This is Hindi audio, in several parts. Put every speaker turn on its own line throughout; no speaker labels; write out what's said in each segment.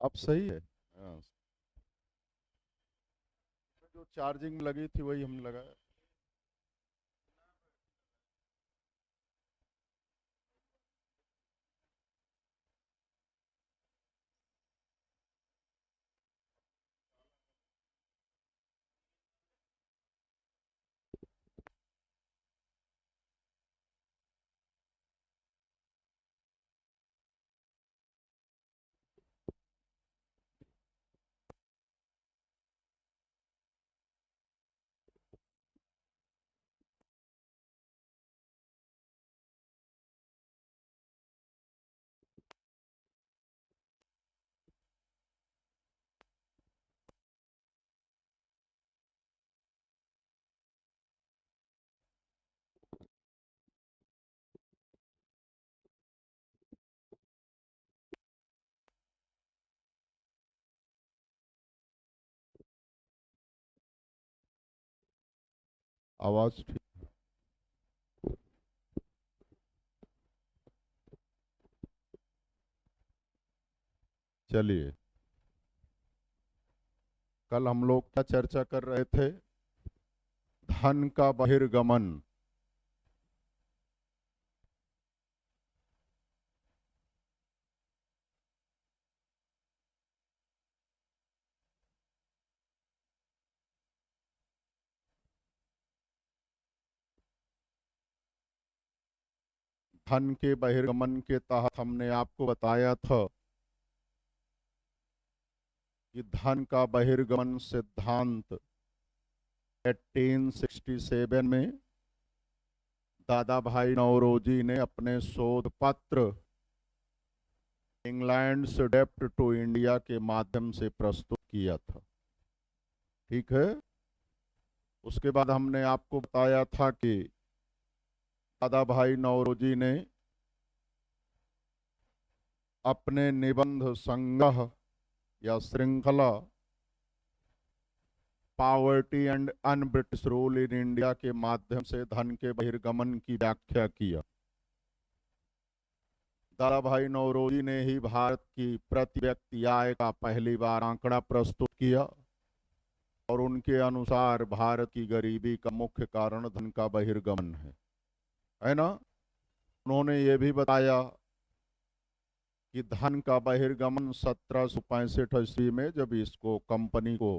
अब सही है। हाँ, जो चार्जिंग लगी थी वही हम लगाए। आवाज ठीक। चलिए, कल हम लोग क्या चर्चा कर रहे थे? धन का बहिर्गमन। धन के बहिर्गमन के तहत हमने आपको बताया था कि धन का बहिर्गमन सिद्धांत 1867 में दादा भाई नौरोजी ने अपने शोध पत्र इंग्लैंड से डेप्ट टू इंडिया के माध्यम से प्रस्तुत किया था। ठीक है। उसके बाद हमने आपको बताया था कि दादा भाई नौरोजी ने अपने निबंध संग्रह या श्रृंखला poverty and un British rule in India के माध्यम से धन के बहिर्गमन की व्याख्या किया। दादा भाई नौरोजी ने ही भारत की प्रति व्यक्ति आय का पहली बार आंकड़ा प्रस्तुत किया और उनके अनुसार भारत की गरीबी का मुख्य कारण धन का बहिर्गमन है ना। उन्होंने ये भी बताया कि धन का बहिर्गमन 1765 ईस्वी में जब इसको कंपनी को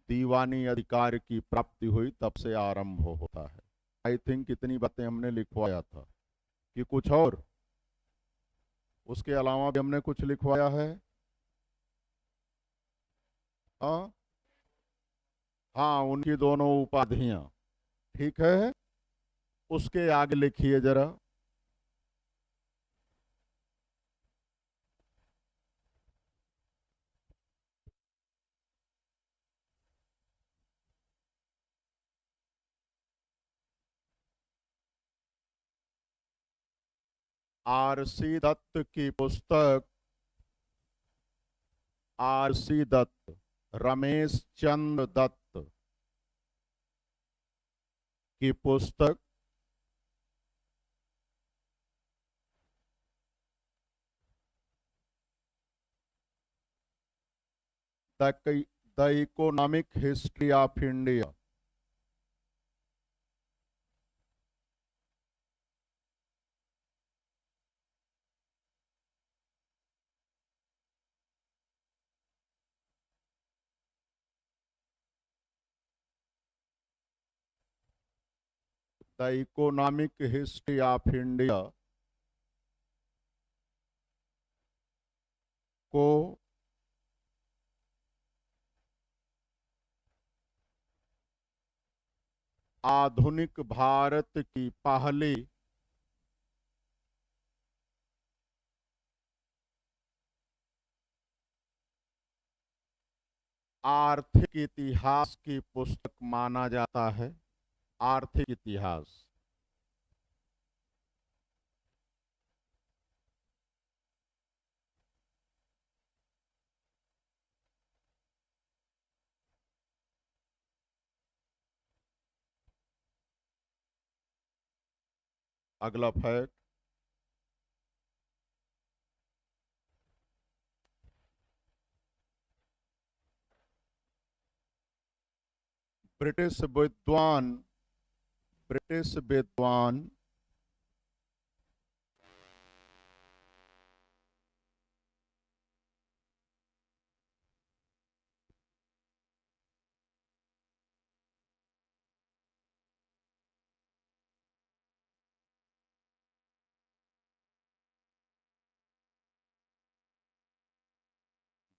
दीवानी अधिकार की प्राप्ति हुई तब से आरंभ होता है। आई थिंक इतनी बातें हमने लिखवाया था कि कुछ और उसके अलावा भी हमने कुछ लिखवाया है। हाँ, हाँ, उनकी दोनों उपाधियां। ठीक है। उसके आगे लिखिए जरा। आरसी दत्त की पुस्तक, आरसी दत्त, रमेश चंद्र दत्त की पुस्तक the economic history of India. The economic history of India को आधुनिक भारत की पहली आर्थिक इतिहास की पुस्तक माना जाता है। आर्थिक इतिहास। अगला फैक्ट। ब्रिटिश विद्वान ब्रिटिश विद्वान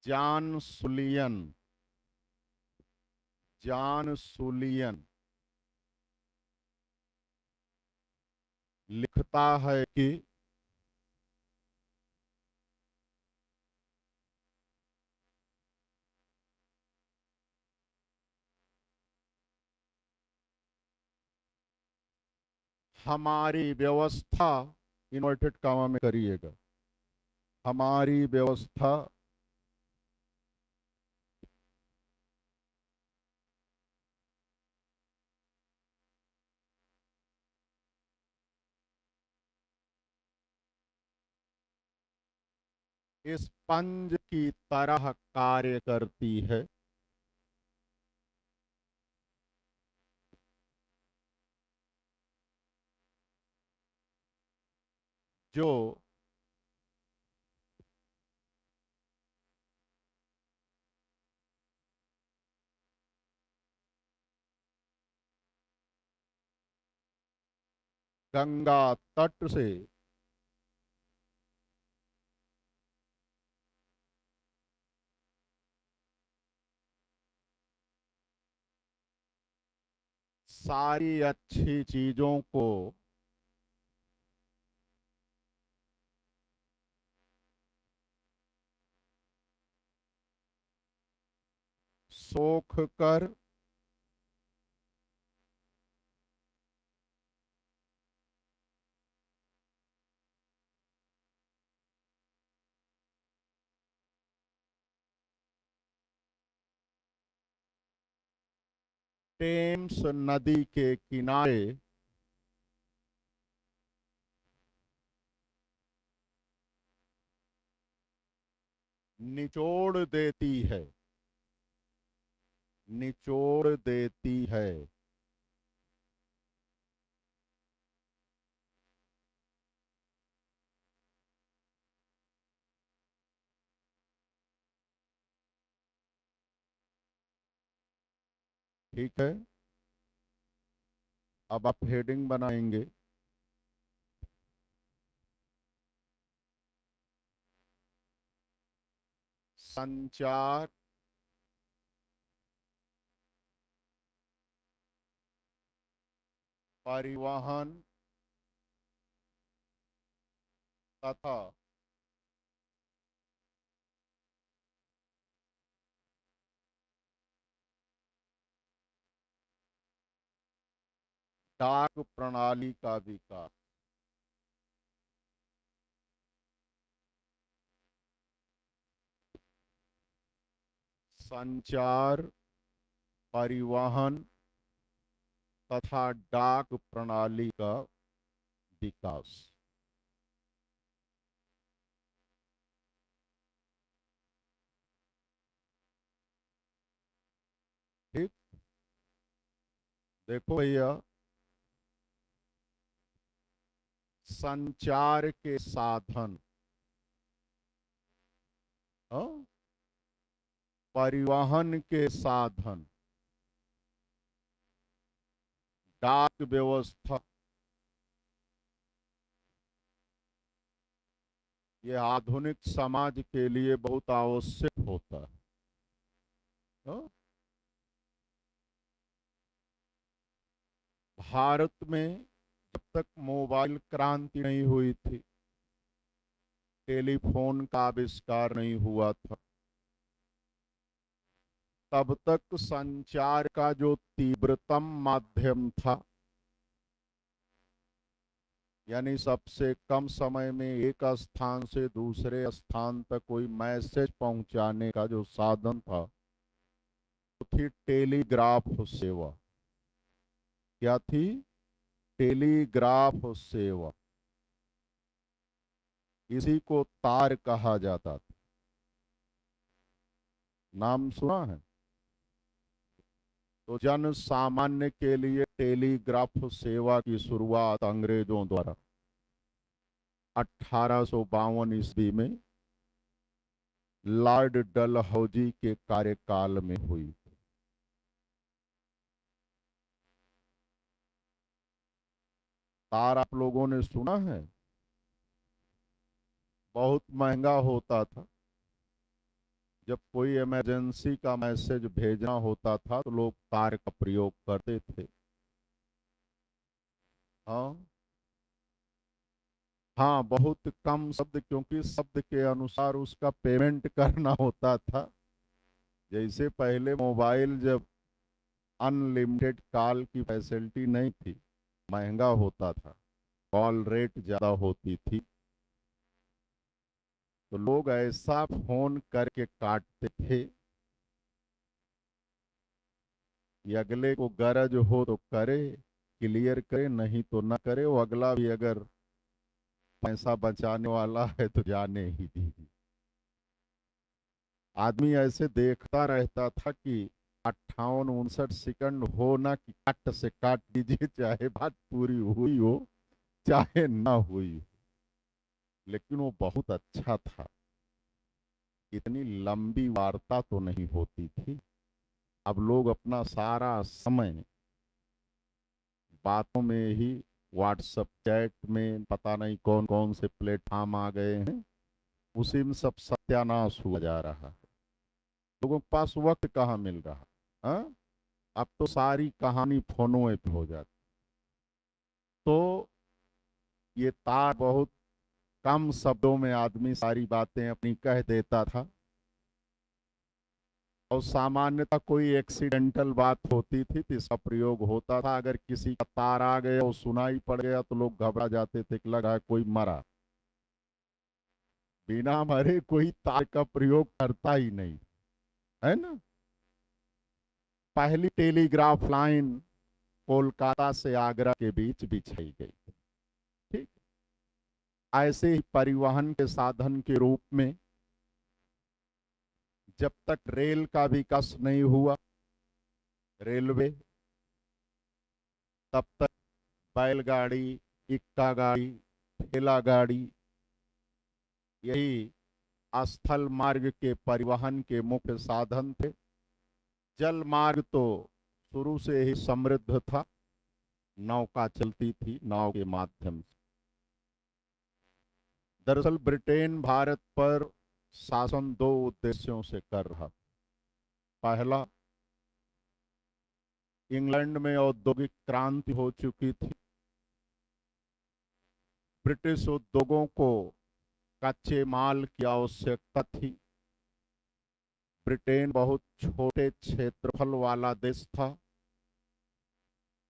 जॉन सुलियन जॉन सुलियन लिखता है कि हमारी व्यवस्था, इन्वर्टेड कामा में करिएगा, हमारी व्यवस्था स्पंज की तरह कार्य करती है, जो गंगा तट से सारी अच्छी चीजों को सोख कर टेम्स नदी के किनारे निचोड़ देती है, निचोड़ देती है। ठीक है, अब आप हेडिंग बनाएंगे, संचार परिवहन तथा डाक प्रणाली का विकास। संचार परिवहन तथा डाक प्रणाली का विकास। ठीक, देखो भैया, संचार के साधन, हाँ? परिवहन के साधन, डाक व्यवस्था, ये आधुनिक समाज के लिए बहुत आवश्यक होता है, हाँ? भारत में जब तक मोबाइल क्रांति नहीं हुई थी, टेलीफोन का आविष्कार नहीं हुआ था, तब तक संचार का जो तीव्रतम माध्यम था, यानी सबसे कम समय में एक स्थान से दूसरे स्थान तक कोई मैसेज पहुंचाने का जो साधन था, वो थी टेलीग्राफ सेवा। क्या थी? टेलीग्राफ सेवा। इसी को तार कहा जाता था। नाम सुना है? तो जन सामान्य के लिए टेलीग्राफ सेवा की शुरुआत अंग्रेजों द्वारा 1852 ईस्वी में लॉर्ड डलहौजी के कार्यकाल में हुई। तार आप लोगों ने सुना है, बहुत महंगा होता था। जब कोई इमरजेंसी का मैसेज भेजना होता था तो लोग तार का प्रयोग करते थे। हाँ हाँ, बहुत कम शब्द, क्योंकि शब्द के अनुसार उसका पेमेंट करना होता था। जैसे पहले मोबाइल जब अनलिमिटेड कॉल की फैसिलिटी नहीं थी, महंगा होता था, कॉल रेट ज़्यादा होती थी, तो लोग ऐसा फोन करके काटते थे कि अगले को गरज हो तो करे, क्लियर करे, नहीं तो ना करे। वो अगला भी अगर पैसा बचाने वाला है तो जाने ही दीजिए। आदमी ऐसे देखता रहता था कि 58-59 सेकंड हो ना कि कट से काट दीजिए, चाहे बात पूरी हुई हो चाहे ना हुई हो। लेकिन वो बहुत अच्छा था, इतनी लंबी वार्ता तो नहीं होती थी। अब लोग अपना सारा समय बातों में ही, व्हाट्सएप चैट में, पता नहीं कौन कौन से प्लेटफॉर्म आ गए हैं, उसी में सब सत्यानाश हुआ जा रहा है। लोगों के पास वक्त कहाँ मिल रहा। हाँ, अब तो सारी कहानी फोनों पे हो जाती। तो ये तार बहुत कम शब्दों में आदमी सारी बातें अपनी कह देता था। और सामान्यतः कोई एक्सीडेंटल बात होती थी तो इसका प्रयोग होता था। अगर किसी का तार आ गया और सुनाई पड़ गया तो लोग घबरा जाते थे कि लगा कोई मरा। बिना मरे कोई तार का प्रयोग करता ही नहीं, है ना। पहली टेलीग्राफ लाइन कोलकाता से आगरा के बीच बिछाई गई। ठीक, ऐसे ही परिवहन के साधन के रूप में जब तक रेल का विकास नहीं हुआ, रेलवे, तब तक बैलगाड़ी, इक्का गाड़ी, ठेला गाड़ी, यही स्थल मार्ग के परिवहन के मुख्य साधन थे। जल मार्ग तो शुरू से ही समृद्ध था, नौका चलती थी, नाव के माध्यम से। दरअसल ब्रिटेन भारत पर शासन दो उद्देश्यों से कर रहा। पहला, इंग्लैंड में औद्योगिक क्रांति हो चुकी थी। ब्रिटिश उद्योगों को कच्चे माल की आवश्यकता थी। ब्रिटेन बहुत छोटे क्षेत्रफल वाला देश था।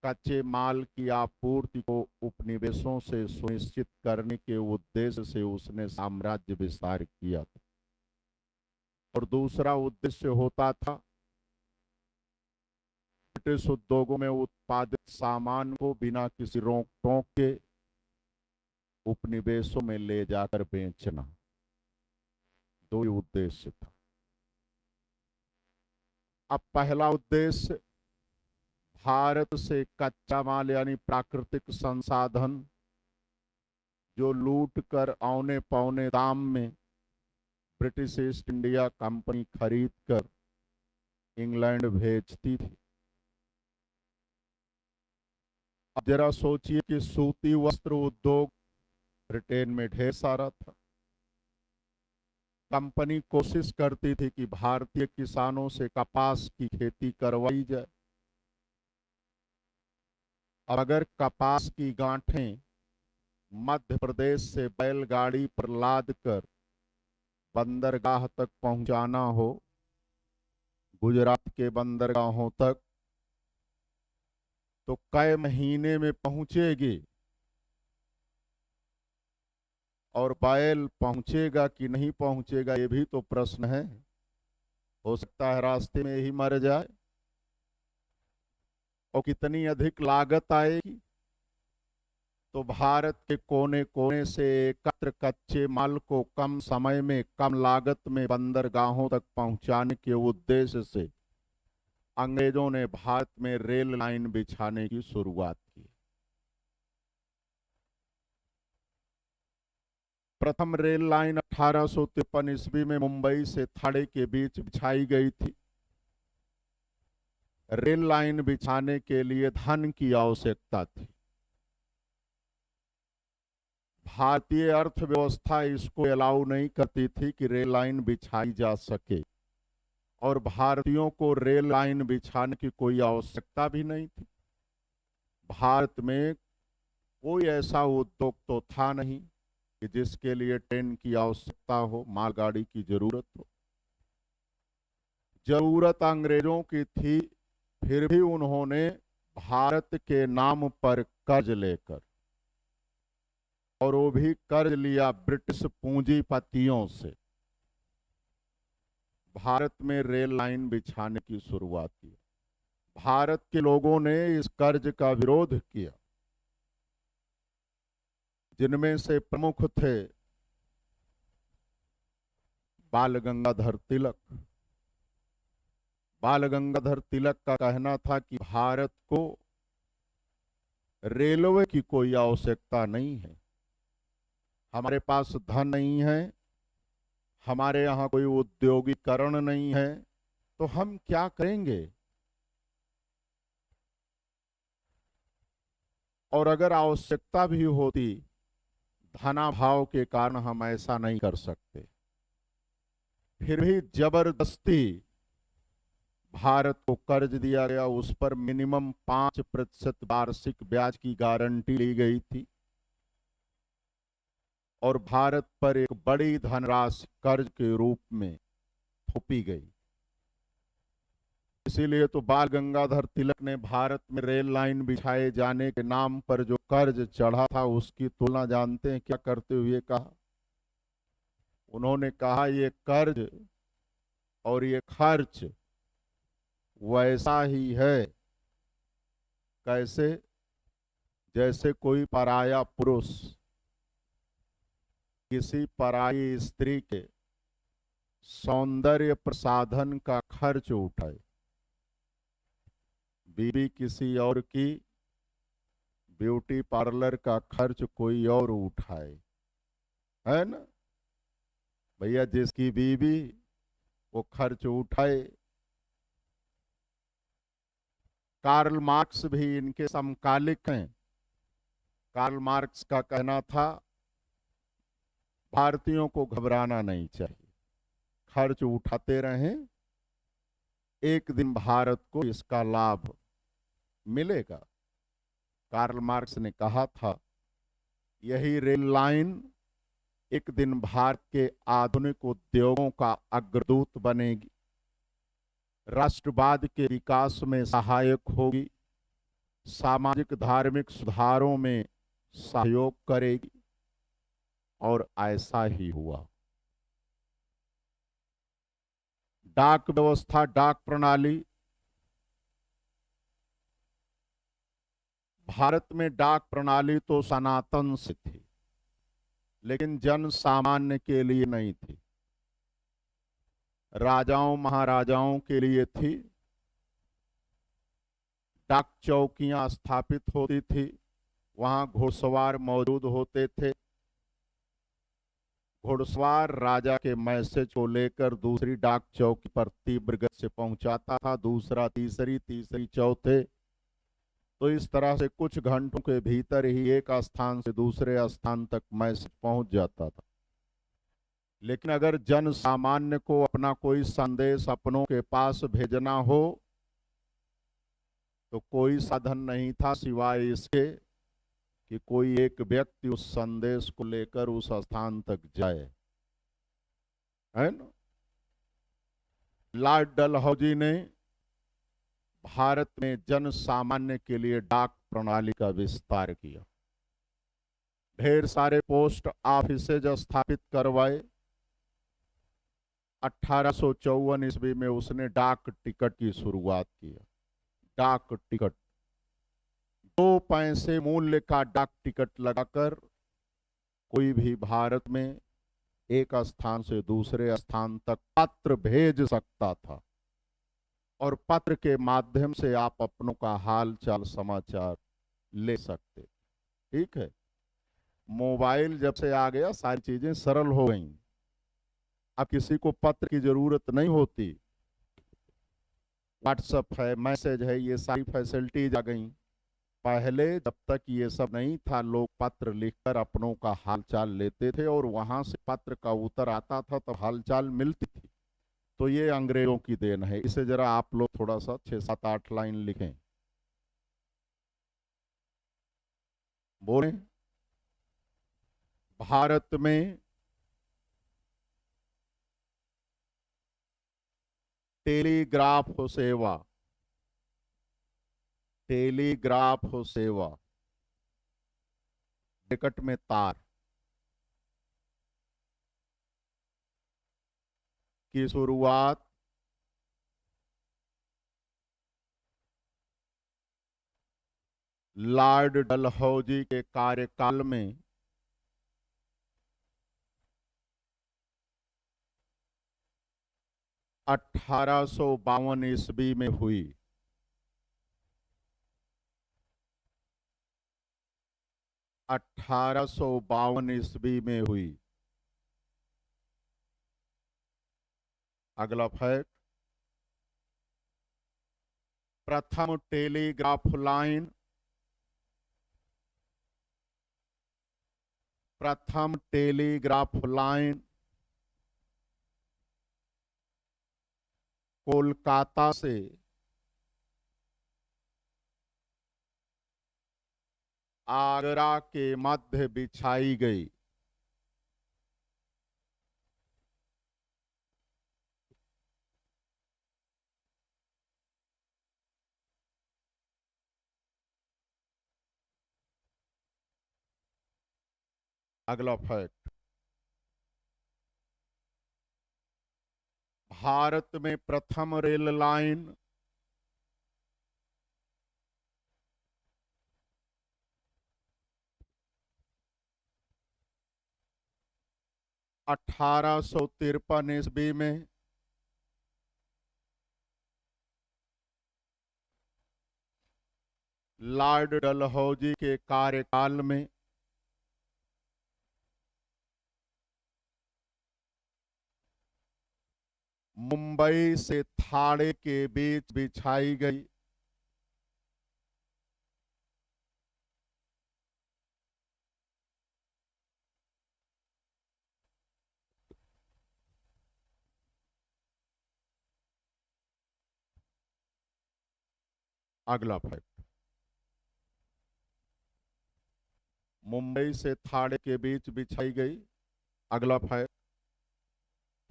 कच्चे माल की आपूर्ति को उपनिवेशों से सुनिश्चित करने के उद्देश्य से उसने साम्राज्य विस्तार किया था। और दूसरा उद्देश्य होता था ब्रिटिश उद्योगों में उत्पादित सामान को बिना किसी रोक टोक के उपनिवेशों में ले जाकर बेचना। दो ही उद्देश्य था। अब पहला उद्देश्य, भारत से कच्चा माल यानी प्राकृतिक संसाधन जो लूट कर औने पौने दाम में ब्रिटिश ईस्ट इंडिया कंपनी खरीद कर इंग्लैंड भेजती थी। अब जरा सोचिए कि सूती वस्त्र उद्योग ब्रिटेन में ढेर सारा था। कंपनी कोशिश करती थी कि भारतीय किसानों से कपास की खेती करवाई जाए। अब अगर कपास की गांठें मध्य प्रदेश से बैलगाड़ी पर लाद कर बंदरगाह तक पहुंचाना हो, गुजरात के बंदरगाहों तक, तो कई महीने में पहुंचेगी। और बैल पहुंचेगा कि नहीं पहुंचेगा ये भी तो प्रश्न है। हो सकता है रास्ते में ही मर जाए। और कितनी अधिक लागत आएगी। तो भारत के कोने कोने से एकत्र कच्चे माल को कम समय में कम लागत में बंदरगाहों तक पहुंचाने के उद्देश्य से अंग्रेजों ने भारत में रेल लाइन बिछाने की शुरुआत की। प्रथम रेल लाइन 1853 ईस्वी में मुंबई से थाने के बीच बिछाई गई थी। रेल लाइन बिछाने के लिए धन की आवश्यकता थी। भारतीय अर्थव्यवस्था इसको अलाउ नहीं करती थी कि रेल लाइन बिछाई जा सके, और भारतीयों को रेल लाइन बिछाने की कोई आवश्यकता भी नहीं थी। भारत में कोई ऐसा उद्योग तो था नहीं कि जिसके लिए ट्रेन की आवश्यकता हो, मालगाड़ी की जरूरत हो। जरूरत अंग्रेजों की थी, फिर भी उन्होंने भारत के नाम पर कर्ज लेकर, और वो भी कर्ज लिया ब्रिटिश पूंजीपतियों से, भारत में रेल लाइन बिछाने की शुरुआत की। भारत के लोगों ने इस कर्ज का विरोध किया, जिनमें से प्रमुख थे बाल गंगाधर तिलक। बाल गंगाधर तिलक का कहना था कि भारत को रेलवे की कोई आवश्यकता नहीं है, हमारे पास धन नहीं है, हमारे यहाँ कोई औद्योगिकरण नहीं है, तो हम क्या करेंगे, और अगर आवश्यकता भी होती, धनाभाव के कारण हम ऐसा नहीं कर सकते। फिर भी जबरदस्ती भारत को कर्ज दिया गया, उस पर मिनिमम 5% वार्षिक ब्याज की गारंटी ली गई थी, और भारत पर एक बड़ी धनराशि कर्ज के रूप में थोपी गई। इसीलिए तो बाल गंगाधर तिलक ने भारत में रेल लाइन बिछाए जाने के नाम पर जो कर्ज चढ़ा था, उसकी तुलना जानते हैं क्या करते हुए कहा? उन्होंने कहा, ये कर्ज और ये खर्च वैसा ही है, कैसे? जैसे कोई पराया पुरुष किसी पराई स्त्री के सौंदर्य प्रसाधन का खर्च उठाए, बीवी किसी और की ब्यूटी पार्लर का खर्च कोई और उठाए, है ना भैया? जिसकी बीवी वो खर्च उठाए। कार्ल मार्क्स भी इनके समकालिक हैं। कार्ल मार्क्स का कहना था, भारतीयों को घबराना नहीं चाहिए, खर्च उठाते रहें, एक दिन भारत को इसका लाभ मिलेगा। कार्ल मार्क्स ने कहा था, यही रेल लाइन एक दिन भारत के आधुनिक उद्योगों का अग्रदूत बनेगी, राष्ट्रवाद के विकास में सहायक होगी, सामाजिक धार्मिक सुधारों में सहयोग करेगी, और ऐसा ही हुआ। डाक व्यवस्था, डाक प्रणाली, भारत में डाक प्रणाली तो सनातन से थी, लेकिन जन सामान्य के लिए नहीं थी, राजाओं महाराजाओं के लिए थी। डाक चौकियां स्थापित होती थी, वहां घुड़सवार मौजूद होते थे, घुड़सवार राजा के मैसेज को लेकर दूसरी डाक चौकी पर तीव्र गति से पहुंचाता था, दूसरा तीसरी, तीसरी चौथे, तो इस तरह से कुछ घंटों के भीतर ही एक स्थान से दूसरे स्थान तक मैसेज पहुंच जाता था। लेकिन अगर जन सामान्य को अपना कोई संदेश अपनों के पास भेजना हो, तो कोई साधन नहीं था सिवाय इसके कि कोई एक व्यक्ति उस संदेश को लेकर उस स्थान तक जाए, है ना? लॉर्ड डलहौजी ने भारत में जन सामान्य के लिए डाक प्रणाली का विस्तार किया, ढेर सारे पोस्ट ऑफिसेज स्थापित करवाए। 1854 ईस्वी में उसने डाक टिकट की शुरुआत की। डाक टिकट 2 पैसे मूल्य का डाक टिकट लगाकर कोई भी भारत में एक स्थान से दूसरे स्थान तक पत्र भेज सकता था। और पत्र के माध्यम से आप अपनों का हाल चाल समाचार ले सकते। ठीक है, मोबाइल जब से आ गया सारी चीजें सरल हो गई। अब किसी को पत्र की जरूरत नहीं होती, व्हाट्सएप है, मैसेज है, ये सारी फैसिलिटीज आ गई। पहले जब तक ये सब नहीं था, लोग पत्र लिखकर अपनों का हालचाल लेते थे और वहां से पत्र का उत्तर आता था तो हालचाल मिलती थी। तो ये अंग्रेजों की देन है। इसे जरा आप लोग थोड़ा सा 6 7 8 लाइन लिखें, बोले। भारत में टेलीग्राफ सेवा, टेलीग्राफ सेवा टिकट में तार की शुरुआत लॉर्ड डलहौजी के कार्यकाल में 1852 ईस्वी में हुई। 1852 ईस्वी में हुई। अगला फैक्ट, प्रथम टेलीग्राफ लाइन, प्रथम टेलीग्राफ लाइन कोलकाता से आगरा के मध्य बिछाई गई। अगला फैक्ट, भारत में प्रथम रेल लाइन अठारह सौ 53 ईस्वी में लॉर्ड डलहौजी के कार्यकाल में मुंबई से थाने के बीच बिछाई गई। अगला फैक्ट, मुंबई से थाने के बीच बिछाई गई। अगला फैक्ट,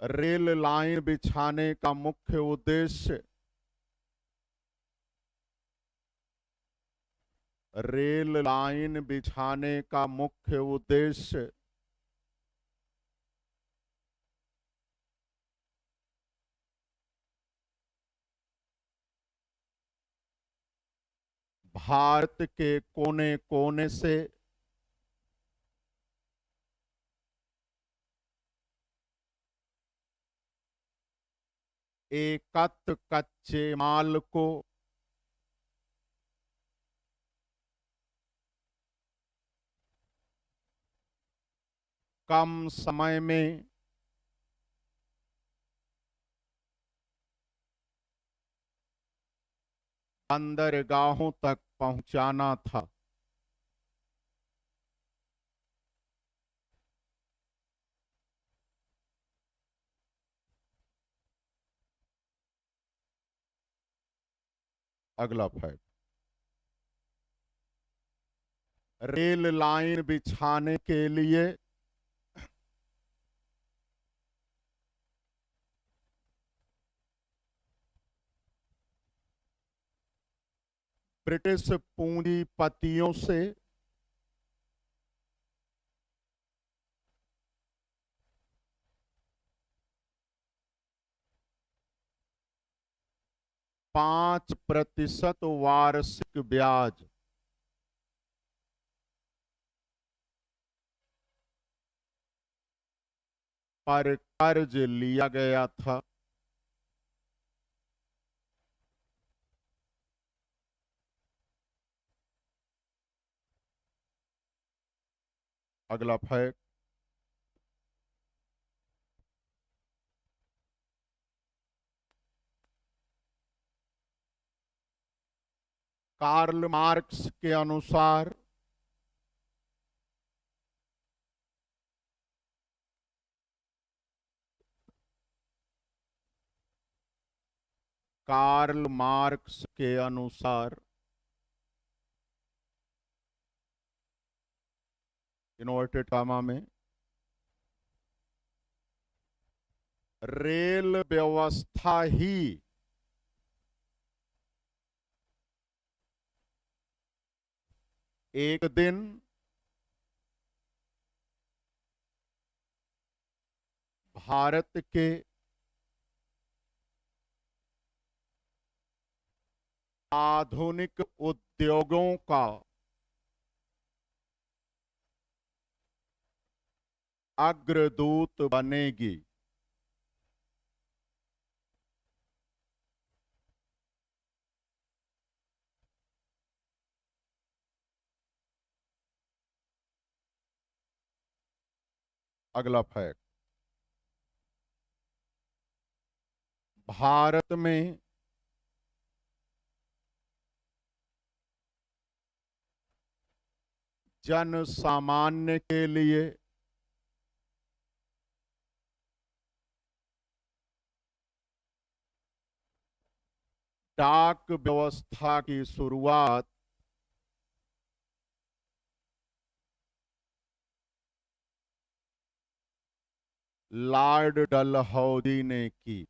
रेल लाइन बिछाने का मुख्य उद्देश्य, रेल लाइन बिछाने का मुख्य उद्देश्य भारत के कोने कोने से एकत्र कच्चे माल को कम समय में बंदरगाहों तक पहुंचाना था। अगला फैक्ट, रेल लाइन बिछाने के लिए ब्रिटिश पूंजीपतियों से %5 वार्षिक ब्याज पर कर्ज लिया गया था। अगला फैक्ट, कार्ल मार्क्स के अनुसार कार्ल मार्क्स के अनुसार इन्वर्टेड कामा में रेल व्यवस्था ही एक दिन भारत के आधुनिक उद्योगों का अग्रदूत बनेगी। अगला फैक्ट, भारत में जन सामान्य के लिए डाक व्यवस्था की शुरुआत लॉर्ड डलहौजी ने की।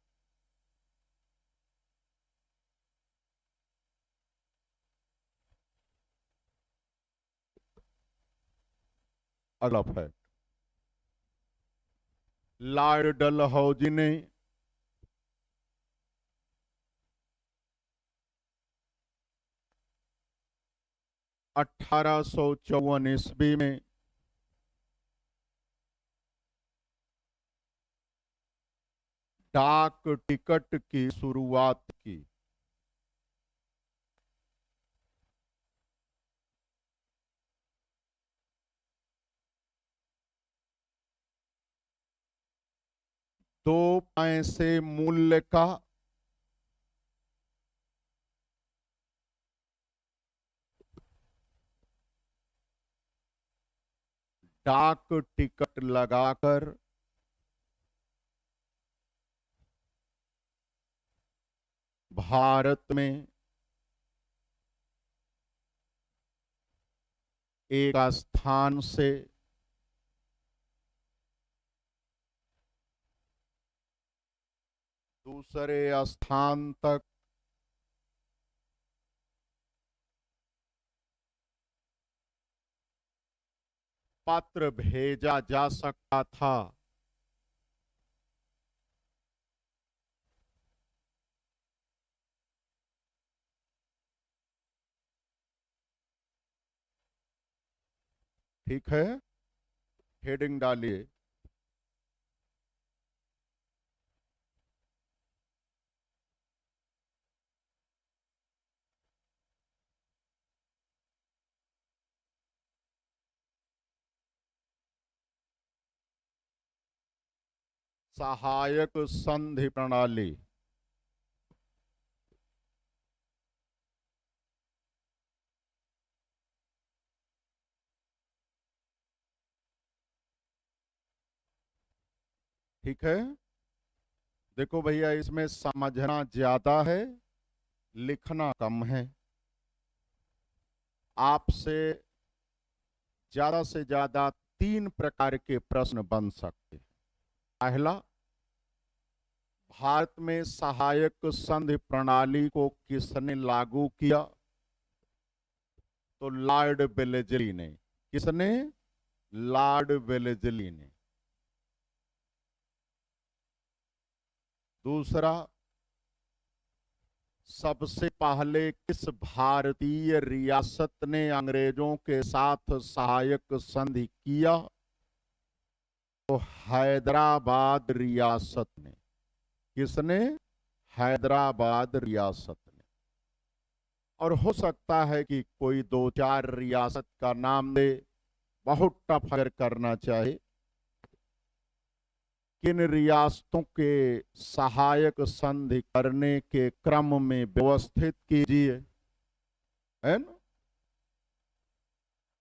अगला फैक्ट, लॉर्ड डलहौजी ने 1854 ईस्वी में डाक टिकट की शुरुआत की। दो पैसे मूल्य का डाक टिकट लगाकर भारत में एक स्थान से दूसरे स्थान तक पत्र भेजा जा सकता था। ठीक है, हेडिंग डालिए। सहायक संधि प्रणाली। ठीक है, देखो भैया, इसमें समझना ज्यादा है, लिखना कम है। आपसे ज्यादा 3 प्रकार के प्रश्न बन सकते हैं। पहला, भारत में सहायक संधि प्रणाली को किसने लागू किया? तो लॉर्ड वेलेस्ली ने। किसने? लॉर्ड वेलेस्ली ने। दूसरा, सबसे पहले किस भारतीय रियासत ने अंग्रेजों के साथ सहायक संधि किया? तो हैदराबाद रियासत ने। किसने? हैदराबाद रियासत ने। और हो सकता है कि कोई 2-4 रियासत का नाम दे, बहुत टफ अगर करना चाहे, किन रियासतों के सहायक संधि करने के क्रम में व्यवस्थित कीजिए, है ना।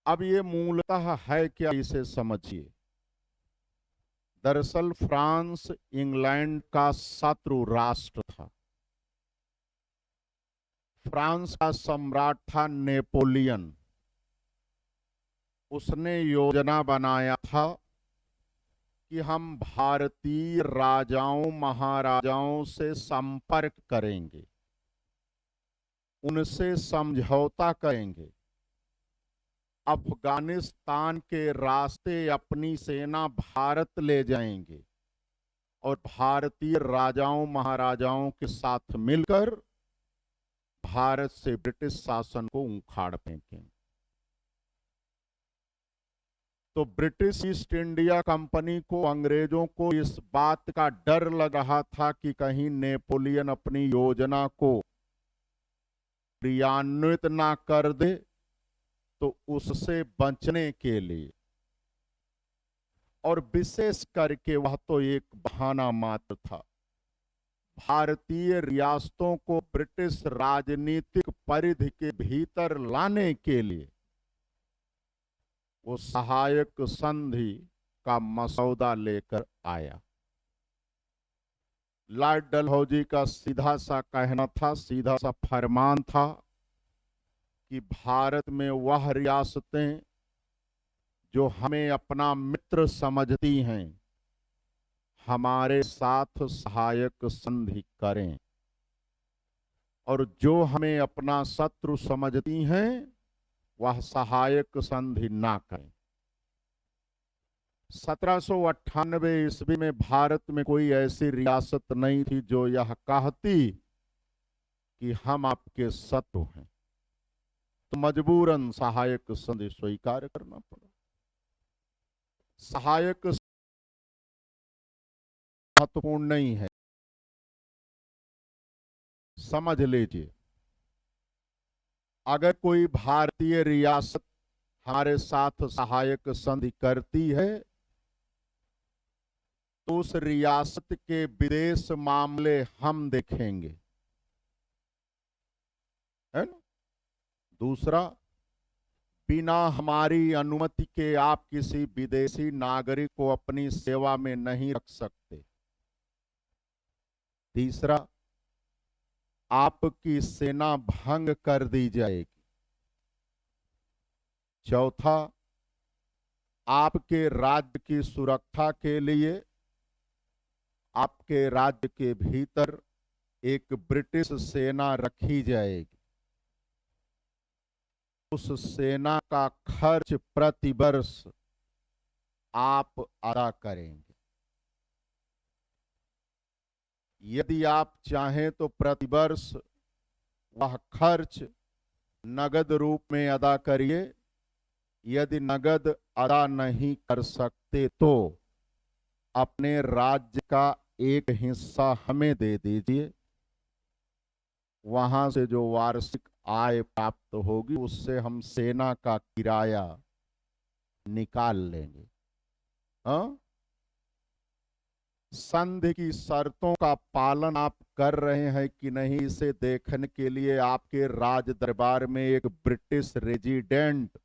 अब ये मूलतः है क्या, इसे समझिए। दरअसल फ्रांस इंग्लैंड का शत्रु राष्ट्र था। फ्रांस का सम्राट था नेपोलियन। उसने योजना बनाया था कि हम भारतीय राजाओं महाराजाओं से संपर्क करेंगे, उनसे समझौता करेंगे, अफगानिस्तान के रास्ते अपनी सेना भारत ले जाएंगे और भारतीय राजाओं महाराजाओं के साथ मिलकर भारत से ब्रिटिश शासन को उखाड़ फेंकेंगे। तो ब्रिटिश ईस्ट इंडिया कंपनी को, अंग्रेजों को इस बात का डर लग रहा था कि कहीं नेपोलियन अपनी योजना को क्रियान्वित ना कर दे, तो उससे बचने के लिए, और विशेष करके वह तो एक बहाना मात्र था, भारतीय रियासतों को ब्रिटिश राजनीतिक परिधि के भीतर लाने के लिए वो सहायक संधि का मसौदा लेकर आया। लॉर्ड डलहौजी का सीधा सा कहना था, सीधा सा फरमान था कि भारत में वह रियासतें जो हमें अपना मित्र समझती हैं, हमारे साथ सहायक संधि करें, और जो हमें अपना शत्रु समझती हैं वह सहायक संधि ना करें। 1798 ईस्वी में भारत में कोई ऐसी रियासत नहीं थी जो यह कहती कि हम आपके शत्रु हैं, तो मजबूरन सहायक संधि स्वीकार करना पड़ा। सहायक महत्वपूर्ण नहीं है, समझ लीजिए। अगर कोई भारतीय रियासत हमारे साथ सहायक संधि करती है तो उस रियासत के विदेश मामले हम देखेंगे, है ना। दूसरा, बिना हमारी अनुमति के आप किसी विदेशी नागरिक को अपनी सेवा में नहीं रख सकते। तीसरा, आपकी सेना भंग कर दी जाएगी। चौथा, आपके राज्य की सुरक्षा के लिए आपके राज्य के भीतर एक ब्रिटिश सेना रखी जाएगी। उस सेना का खर्च प्रतिवर्ष आप अदा करेंगे। यदि आप चाहें तो प्रतिवर्ष वह खर्च नगद रूप में अदा करिए। यदि नगद अदा नहीं कर सकते तो अपने राज्य का एक हिस्सा हमें दे दीजिए। वहां से जो वार्षिक आय प्राप्त होगी उससे हम सेना का किराया निकाल लेंगे। हाँ? संधि की शर्तों का पालन आप कर रहे हैं कि नहीं, इसे देखने के लिए आपके राज दरबार में एक ब्रिटिश रेजिडेंट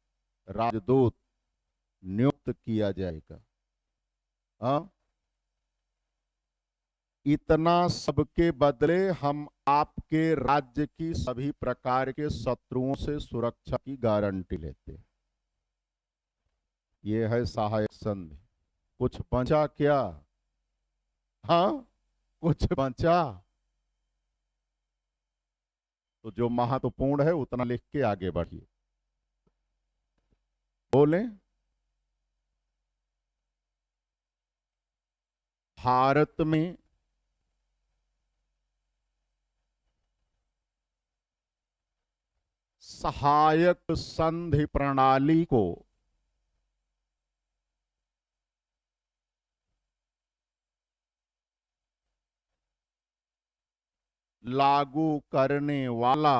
राजदूत नियुक्त किया जाएगा। हाँ? इतना सबके बदले हम आपके राज्य की सभी प्रकार के शत्रुओं से सुरक्षा की गारंटी लेते हैं। यह है सहायक संधि। कुछ बचा क्या? हाँ, कुछ बचा? तो जो महत्वपूर्ण है उतना लिख के आगे बढ़िए। बोलें। भारत में सहायक संधि प्रणाली को लागू करने वाला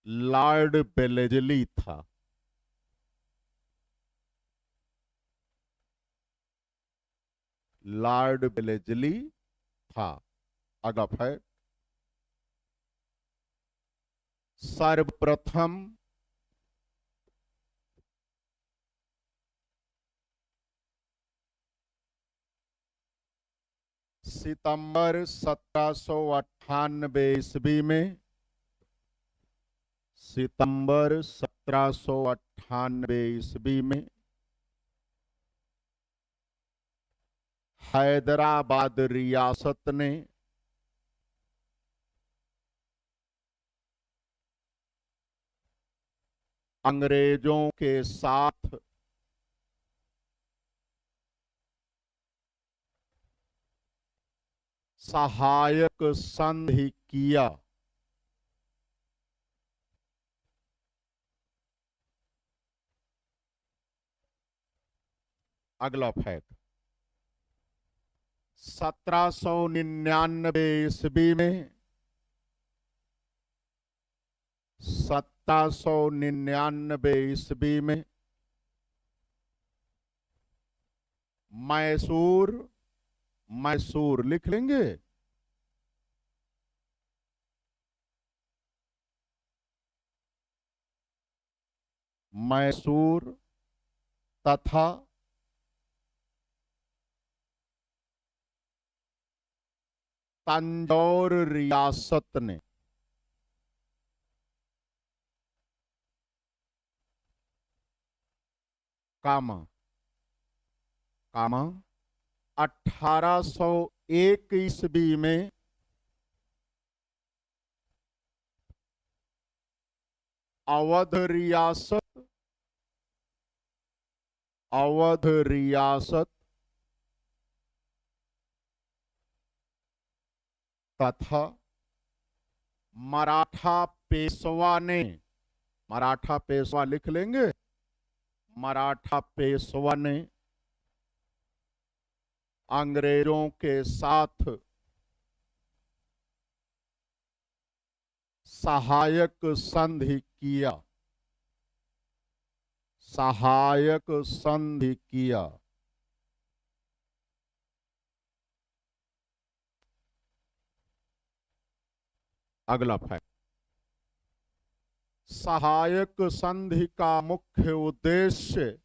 लॉर्ड बेलेजली था। लॉर्ड बेलेजली था। अगला फैक्ट, सर्वप्रथम सितंबर 1798 ईस्वी में, सितंबर 1798 ईस्वी में हैदराबाद रियासत ने अंग्रेजों के साथ सहायक संधि किया। अगला फैक्ट, 1799 ईस्वी में, 1799 ईस्वी में मैसूर, मैसूर लिख लेंगे, मैसूर तथा तंजौर रियासत ने कामा कामा 1801 ईस्वी में अवध रियासत, अवध रियासत तथा मराठा पेशवा ने, मराठा पेशवा लिख लेंगे, मराठा पेशवा ने अंग्रेजों के साथ सहायक संधि किया, सहायक संधि किया। अगला फैक्ट, सहायक संधि का मुख्य उद्देश्य,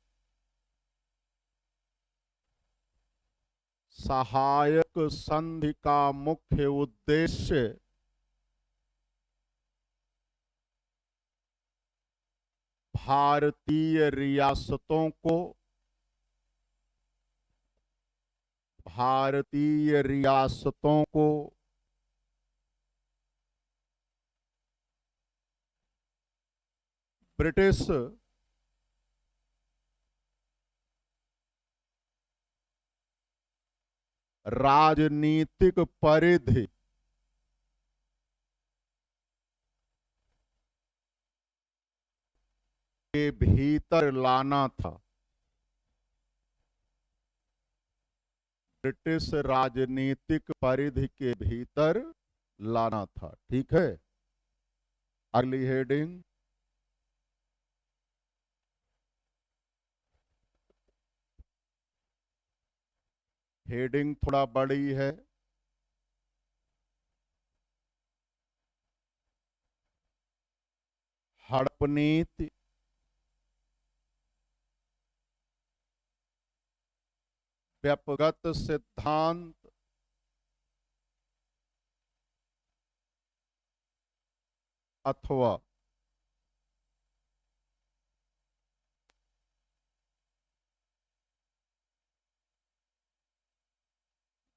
सहायक संधि का मुख्य उद्देश्य भारतीय रियासतों को, भारतीय रियासतों को ब्रिटिश राजनीतिक परिधि के भीतर लाना था, ब्रिटिश राजनीतिक परिधि के भीतर लाना था। ठीक है, अगली हेडिंग, हेडिंग थोड़ा बड़ी है, हड़प नीति व्यपगत सिद्धांत अथवा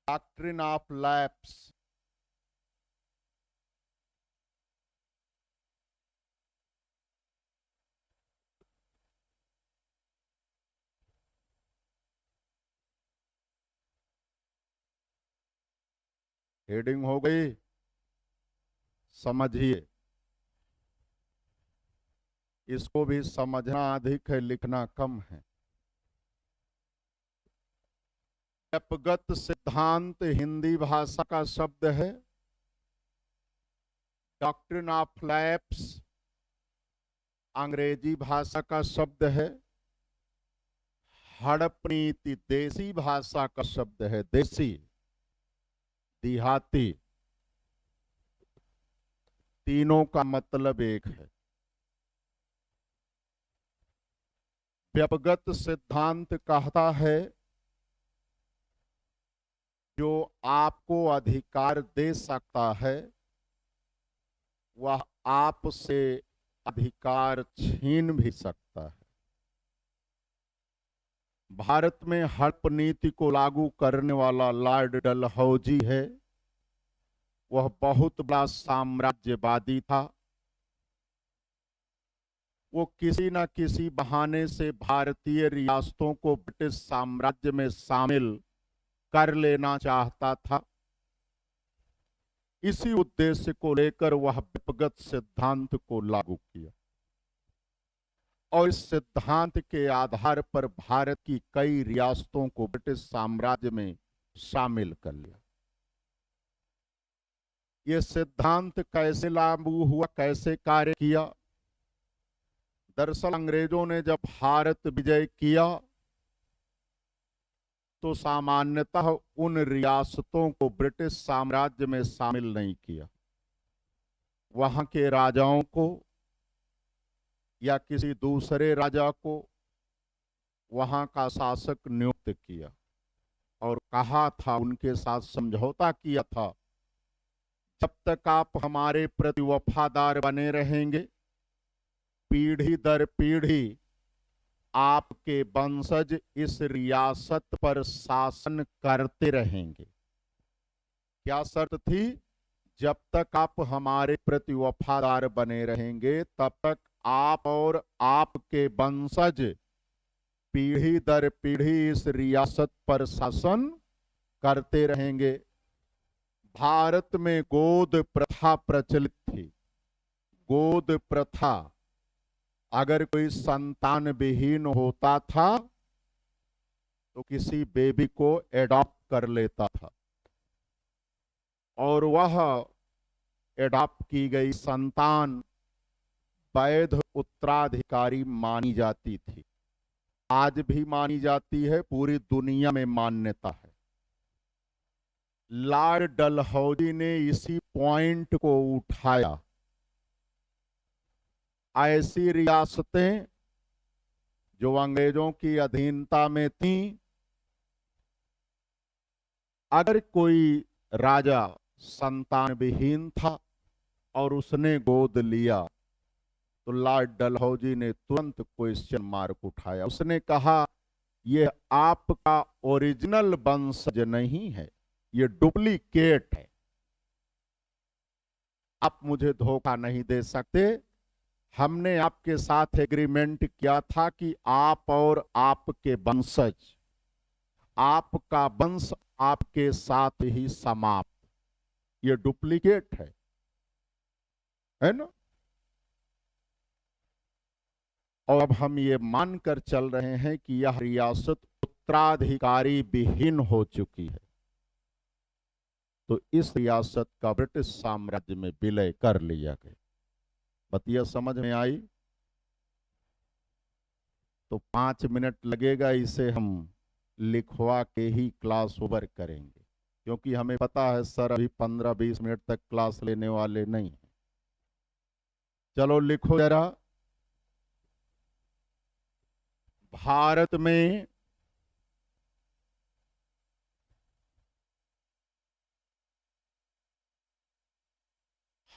डॉक्ट्रिन ऑफ लैप्स। हेडिंग हो गई, समझिए, इसको भी समझना अधिक है, लिखना कम है। व्यपगत सिद्धांत हिंदी भाषा का शब्द है, डॉक्ट्रिन ऑफ लैप्स अंग्रेजी भाषा का शब्द है। हड़प नीति देसी भाषा का शब्द है, देसी, देहाती। तीनों का मतलब एक है। व्यपगत सिद्धांत कहता है जो आपको अधिकार दे सकता है वह आपसे अधिकार छीन भी सकता है। भारत में हड़प नीति को लागू करने वाला लॉर्ड डलहौजी है। वह बहुत बड़ा साम्राज्यवादी था। वो किसी न किसी बहाने से भारतीय रियासतों को ब्रिटिश साम्राज्य में शामिल कर लेना चाहता था। इसी उद्देश्य को लेकर वह व्यपगत सिद्धांत को लागू किया और इस सिद्धांत के आधार पर भारत की कई रियासतों को ब्रिटिश साम्राज्य में शामिल कर लिया। यह सिद्धांत कैसे लागू हुआ, कैसे कार्य किया? दरअसल अंग्रेजों ने जब भारत विजय किया तो सामान्यतः उन रियासतों को ब्रिटिश साम्राज्य में शामिल नहीं किया। वहां के राजाओं को या किसी दूसरे राजा को वहां का शासक नियुक्त किया और कहा था, उनके साथ समझौता किया था, जब तक आप हमारे प्रति वफादार बने रहेंगे, पीढ़ी दर पीढ़ी आपके वंशज इस रियासत पर शासन करते रहेंगे। क्या शर्त थी? जब तक आप हमारे प्रति वफादार बने रहेंगे तब तक आप और आपके वंशज पीढ़ी दर पीढ़ी इस रियासत पर शासन करते रहेंगे। भारत में गोद प्रथा प्रचलित थी। गोद प्रथा, अगर कोई संतान विहीन होता था तो किसी बेबी को एडॉप्ट कर लेता था और वह एडॉप्ट की गई संतान वैध उत्तराधिकारी मानी जाती थी। आज भी मानी जाती है, पूरी दुनिया में मान्यता है। लॉर्ड डलहौजी ने इसी पॉइंट को उठाया। ऐसी रियासतें जो अंग्रेजों की अधीनता में थीं, अगर कोई राजा संतान विहीन था और उसने गोद लिया तो लॉर्ड डलहौजी ने तुरंत क्वेश्चन मार्क उठाया। उसने कहा, यह आपका ओरिजिनल वंशज नहीं है, यह डुप्लीकेट है। आप मुझे धोखा नहीं दे सकते। हमने आपके साथ एग्रीमेंट किया था कि आप और आपके वंशज, आपका वंश आपके साथ ही समाप्त। ये डुप्लीकेट है ना? और अब हम ये मानकर चल रहे हैं कि यह रियासत उत्तराधिकारी विहीन हो चुकी है, तो इस रियासत का ब्रिटिश साम्राज्य में विलय कर लिया गया। बतिया समझ में आई? तो 5 मिनट लगेगा, इसे हम लिखवा के ही क्लास ओवर करेंगे, क्योंकि हमें पता है सर अभी 15-20 मिनट तक क्लास लेने वाले नहीं हैं। चलो लिखो जरा। भारत में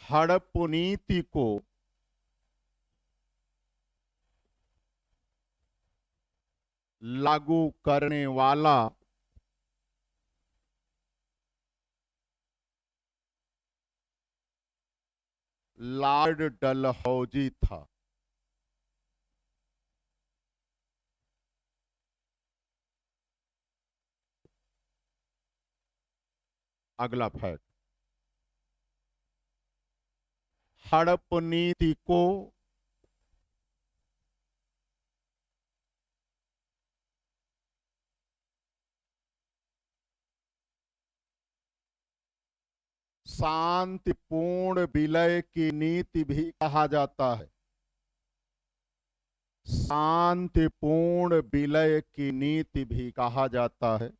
हड़प नीति को लागू करने वाला लॉर्ड डलहौजी था। अगला फैक्ट, हड़प नीति को शांतिपूर्ण विलय की नीति भी कहा जाता है। शांतिपूर्ण विलय की नीति भी कहा जाता है।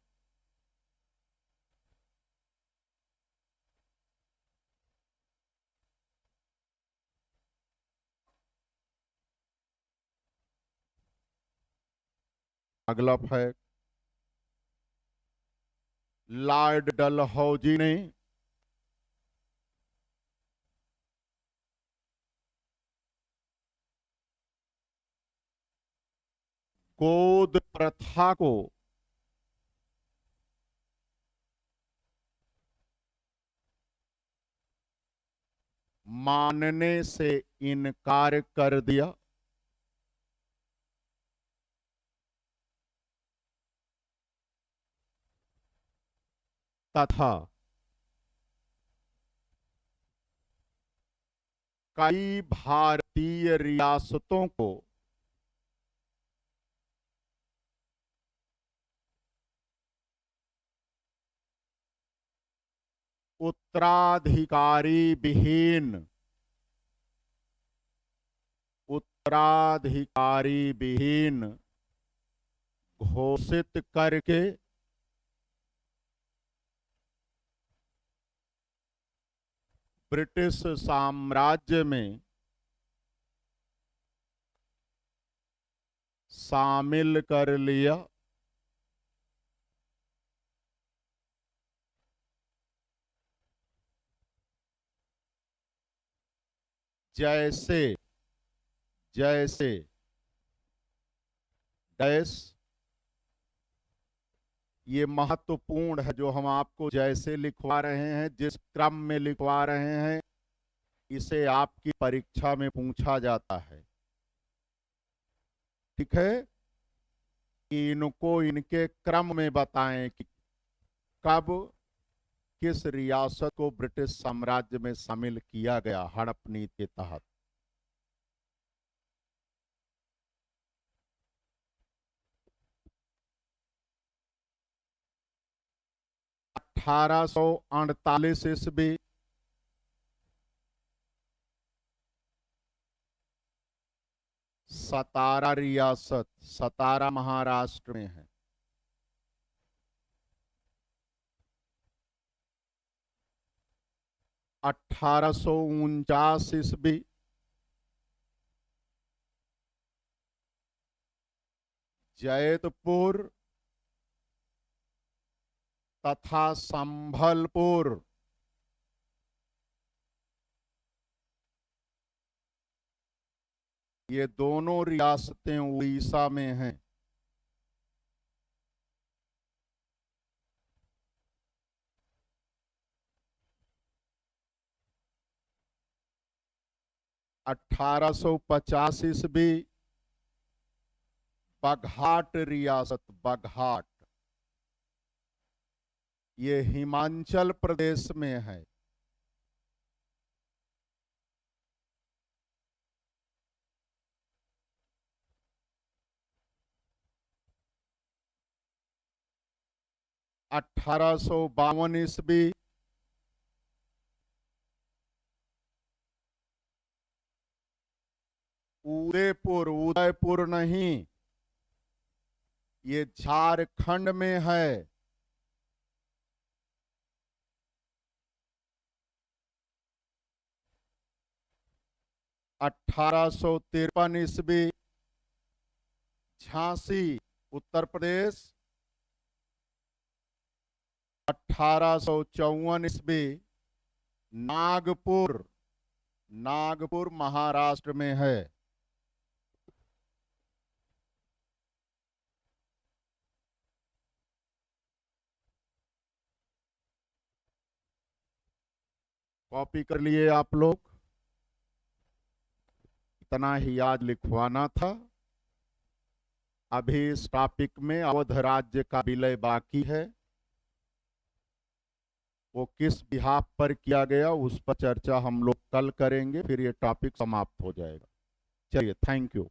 अगला फैक्ट, लॉर्ड डलहौजी ने गोद प्रथा को मानने से इनकार कर दिया। तथा कई भारतीय रियासतों को उत्तराधिकारी विहीन घोषित करके ब्रिटिश साम्राज्य में शामिल कर लिया। जैसे डैश, ये महत्वपूर्ण है जो हम आपको जैसे लिखवा रहे हैं, जिस क्रम में लिखवा रहे हैं, इसे आपकी परीक्षा में पूछा जाता है। ठीक है, कि इनको इनके क्रम में बताएं कि कब किस रियासत को ब्रिटिश साम्राज्य में शामिल किया गया हड़प नीति के तहत। ईस्वी सतारा रियासत, सतारा महाराष्ट्र में है। 1849 ईस्वी जैतपुर तथा संभलपुर ये दोनों रियासतें उड़ीसा में हैं। (1850) ईस्वी बघाट रियासत, बघाट ये हिमाचल प्रदेश में है। (1852) ईस्वी उदयपुर नहीं, ये झारखंड में है। (1853) ईस्वी झांसी उत्तर प्रदेश। 1854 ईस्वी नागपुर महाराष्ट्र में है। कॉपी कर लिए आप लोग? इतना ही आज लिखवाना था। अभी इस टॉपिक में अवध राज्य का विलय बाकी है, वो किस बिहाफ पर किया गया उस पर चर्चा हम लोग कल करेंगे, फिर ये टॉपिक समाप्त हो जाएगा। चलिए, थैंक यू।